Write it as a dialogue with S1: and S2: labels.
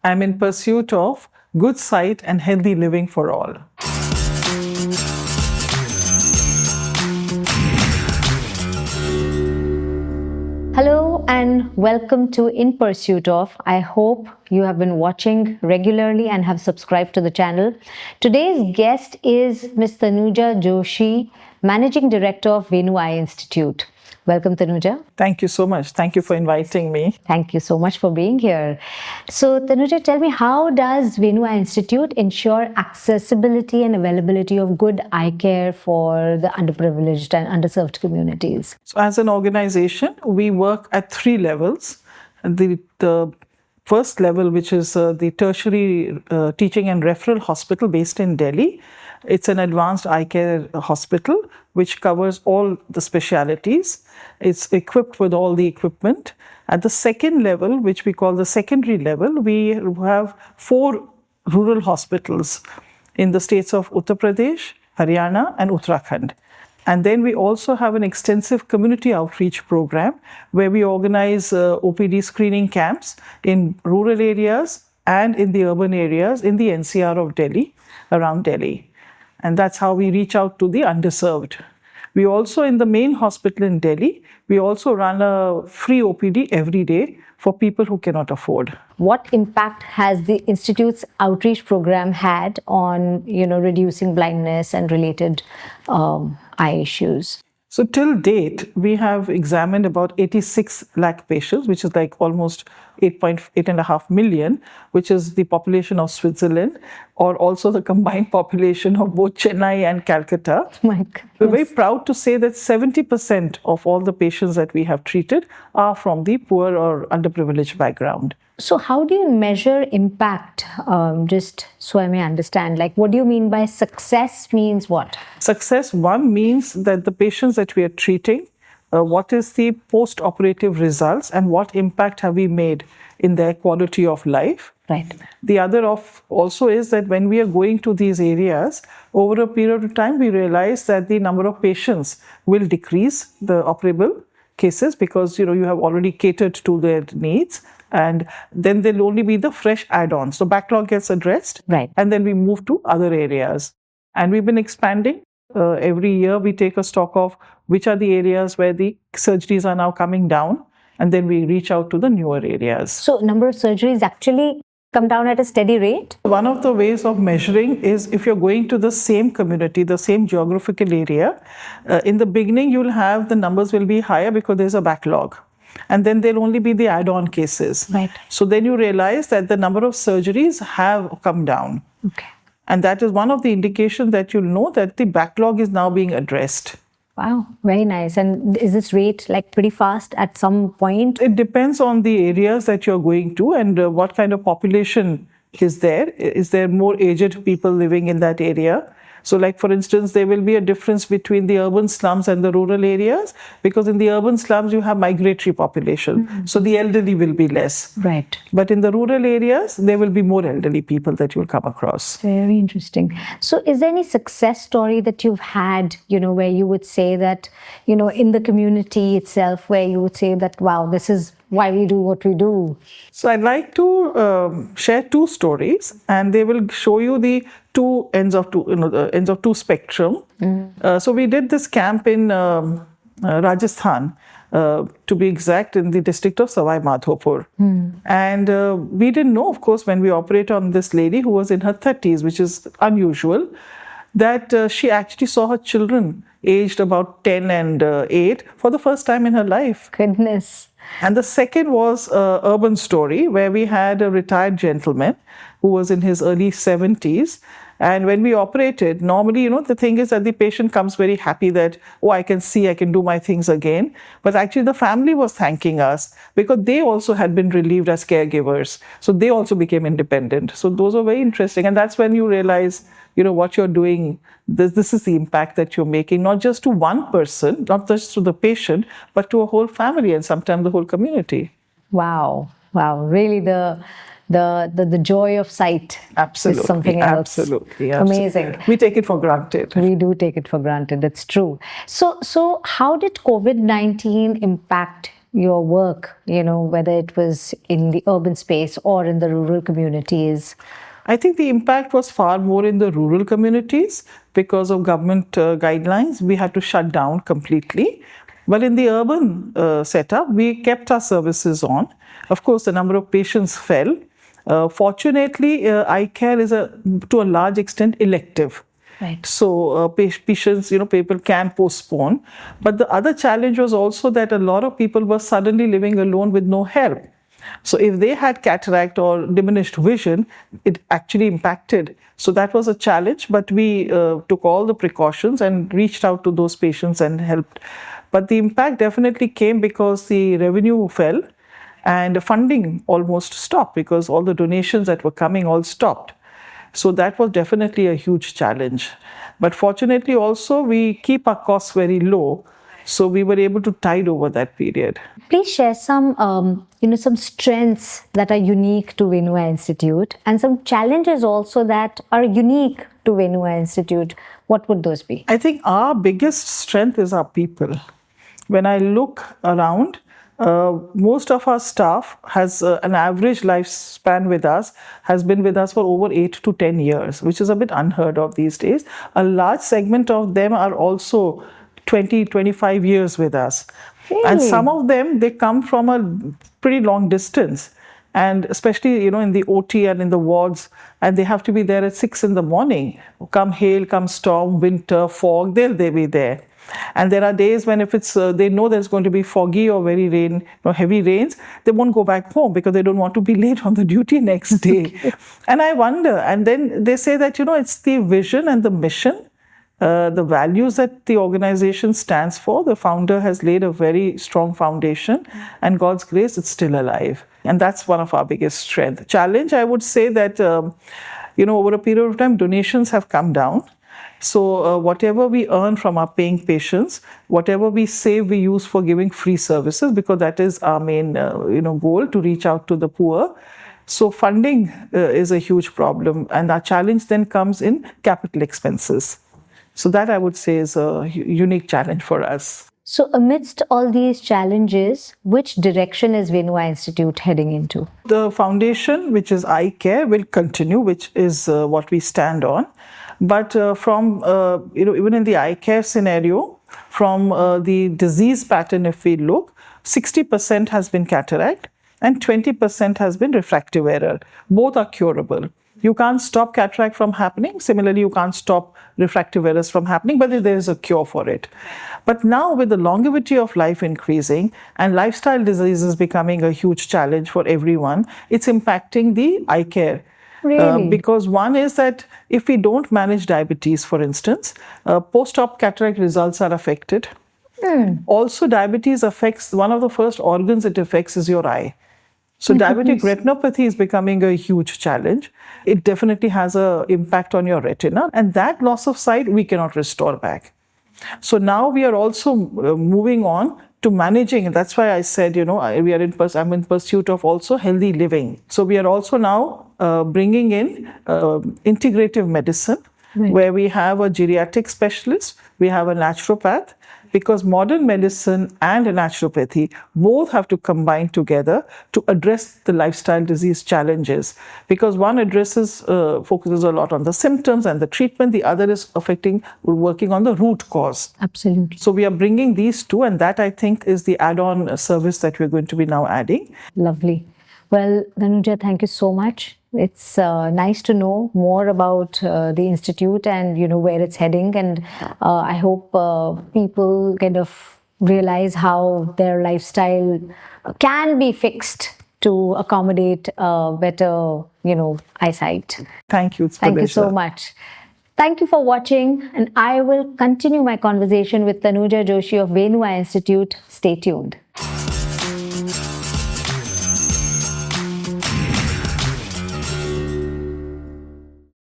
S1: I'm in pursuit of good sight and healthy living for all.
S2: Hello and welcome to In Pursuit Of. I hope you have been watching regularly and have subscribed to the channel. Today's guest is Ms. Tanuja Joshi, Managing Director of Venu Eye Institute. Welcome, Tanuja.
S1: Thank you so much. Thank you for inviting me.
S2: Thank you so much for being here. So, Tanuja, tell me, how does Venu Eye Institute ensure accessibility and availability of good eye care for the underprivileged and underserved communities?
S1: So as an organization, we work at 3 levels. The first level, which is the tertiary teaching and referral hospital based in Delhi. It's an advanced eye care hospital which covers all the specialities. It's equipped with all the equipment. At the second level, which we call the secondary level, we have 4 rural hospitals in the states of Uttar Pradesh, Haryana and Uttarakhand. And then we also have an extensive community outreach program where we organize OPD screening camps in rural areas and in the urban areas in the NCR of Delhi, around Delhi. And that's how we reach out to the underserved. We also, in the main hospital in Delhi, we also run a free OPD every day for people who cannot afford.
S2: What impact has the Institute's outreach program had on, reducing blindness and related eye issues?
S1: So till date, we have examined about 86 lakh patients, which is like almost 8.5 million, which is the population of Switzerland, or also the combined population of both Chennai and Calcutta.
S2: My goodness.
S1: We're very proud to say that 70% of all the patients that we have treated are from the poor or underprivileged background.
S2: So how do you measure impact? Just so I may understand, what do you mean by success means what?
S1: Success, one, means that the patients that we are treating, what is the post-operative results and what impact have we made in their quality of life.
S2: Right.
S1: The other also is that when we are going to these areas, over a period of time, we realize that the number of patients will decrease, the operable cases, because you have already catered to their needs. And then there'll only be the fresh add-ons. So backlog gets addressed,
S2: right,
S1: and then we move to other areas. And we've been expanding. Every year we take a stock of which are the areas where the surgeries are now coming down, and then we reach out to the newer areas.
S2: So number of surgeries actually come down at a steady rate?
S1: One of the ways of measuring is if you're going to the same community, the same geographical area, in the beginning the numbers will be higher because there's a backlog. And then there'll only be the add-on cases.
S2: Right.
S1: So then you realize that the number of surgeries have come down.
S2: Okay.
S1: And that is one of the indications that you'll know that the backlog is now being addressed.
S2: Wow, very nice. And is this rate pretty fast at some point?
S1: It depends on the areas that you're going to and what kind of population is there. Is there more aged people living in that area? So for instance, there will be a difference between the urban slums and the rural areas, because in the urban slums, you have migratory population. Mm-hmm. So the elderly will be less.
S2: Right.
S1: But in the rural areas, there will be more elderly people that you'll come across.
S2: Very interesting. So is there any success story that you've had, where you would say that, in the community itself, where you would say that, wow, this is why we do what we do?
S1: So I'd like to share 2 stories, and they will show you the two ends of two spectrum. Mm. So we did this camp in Rajasthan, to be exact, in the district of Sawai Madhopur. Mm. And we didn't know, of course, when we operated on this lady who was in her 30s, which is unusual, that she actually saw her children aged about 10 and 8 for the first time in her life.
S2: Goodness.
S1: And the second was an urban story where we had a retired gentleman who was in his early 70s. And when we operated, normally, the thing is that the patient comes very happy that, I can see, I can do my things again. But actually, the family was thanking us because they also had been relieved as caregivers. So they also became independent. So those are very interesting. And that's when you realize, what you're doing, this is the impact that you're making, not just to one person, not just to the patient, but to a whole family and sometimes the whole community.
S2: Wow. Really the joy of sight.
S1: Absolutely,
S2: is something else.
S1: Absolutely.
S2: Amazing.
S1: We take it for granted.
S2: We do take it for granted. That's true. So how did COVID-19 impact your work, whether it was in the urban space or in the rural communities?
S1: I think the impact was far more in the rural communities because of government guidelines. We had to shut down completely. But in the urban setup, we kept our services on. Of course, the number of patients fell. Fortunately, eye care is to a large extent elective.
S2: Right.
S1: So patients, people can postpone. But the other challenge was also that a lot of people were suddenly living alone with no help. So if they had cataract or diminished vision, it actually impacted. So that was a challenge, but we took all the precautions and reached out to those patients and helped. But the impact definitely came because the revenue fell and funding almost stopped because all the donations that were coming all stopped. So that was definitely a huge challenge. But fortunately also we keep our costs very low. So we were able to tide over that period.
S2: Please share some, some strengths that are unique to Venu Eye Institute and some challenges also that are unique to Venu Eye Institute. What would those be?
S1: I think our biggest strength is our people. When I look around, most of our staff has an average lifespan with us, has been with us for over 8 to 10 years, which is a bit unheard of these days. A large segment of them are also 20, 25 years with us.
S2: Really?
S1: And some of them, they come from a pretty long distance. And especially, in the OT and in the wards, and they have to be there at 6 in the morning. Come hail, come storm, winter, fog, they'll be there. And there are days when if it's they know there's going to be foggy or heavy rains, they won't go back home because they don't want to be late on the duty next day. And I wonder, and then they say that, it's the vision and the mission, the values that the organization stands for. The founder has laid a very strong foundation, and God's grace, it's still alive. And that's one of our biggest strengths. Challenge, I would say that, over a period of time, donations have come down. So whatever we earn from our paying patients, whatever we save, we use for giving free services because that is our main, goal, to reach out to the poor. So funding is a huge problem, and our challenge then comes in capital expenses. So that I would say is a unique challenge for us.
S2: So amidst all these challenges, which direction is Venu Eye Institute heading into?
S1: The foundation, which is eye care, will continue, which is what we stand on. But from, even in the eye care scenario, from the disease pattern, if we look, 60% has been cataract and 20% has been refractive error. Both are curable. You can't stop cataract from happening. Similarly, you can't stop refractive errors from happening, but there is a cure for it. But now with the longevity of life increasing and lifestyle diseases becoming a huge challenge for everyone, it's impacting the eye care.
S2: Really?
S1: Because one is that if we don't manage diabetes, for instance, post-op cataract results are affected. Also, diabetes affects, one of the first organs it affects is your eye. So diabetic retinopathy is becoming a huge challenge. It definitely has an impact on your retina, and that loss of sight we cannot restore back. So now we are also moving on to managing, and that's why I said, I'm in pursuit of also healthy living. So we are also now bringing in integrative medicine, where we have a geriatric specialist, we have a naturopath, because modern medicine and naturopathy both have to combine together to address the lifestyle disease challenges. Because one focuses a lot on the symptoms and the treatment, the other is working on the root cause.
S2: Absolutely.
S1: So we are bringing these two, and that I think is the add-on service that we're going to be now adding.
S2: Lovely. Well, Tanuja, thank you so much. It's nice to know more about the institute and where it's heading, and I hope people kind of realize how their lifestyle can be fixed to accommodate better eyesight.
S1: Thank you.
S2: Thank you so much. Thank you for watching, and I will continue my conversation with Tanuja Joshi of Venu Eye Institute. Stay tuned.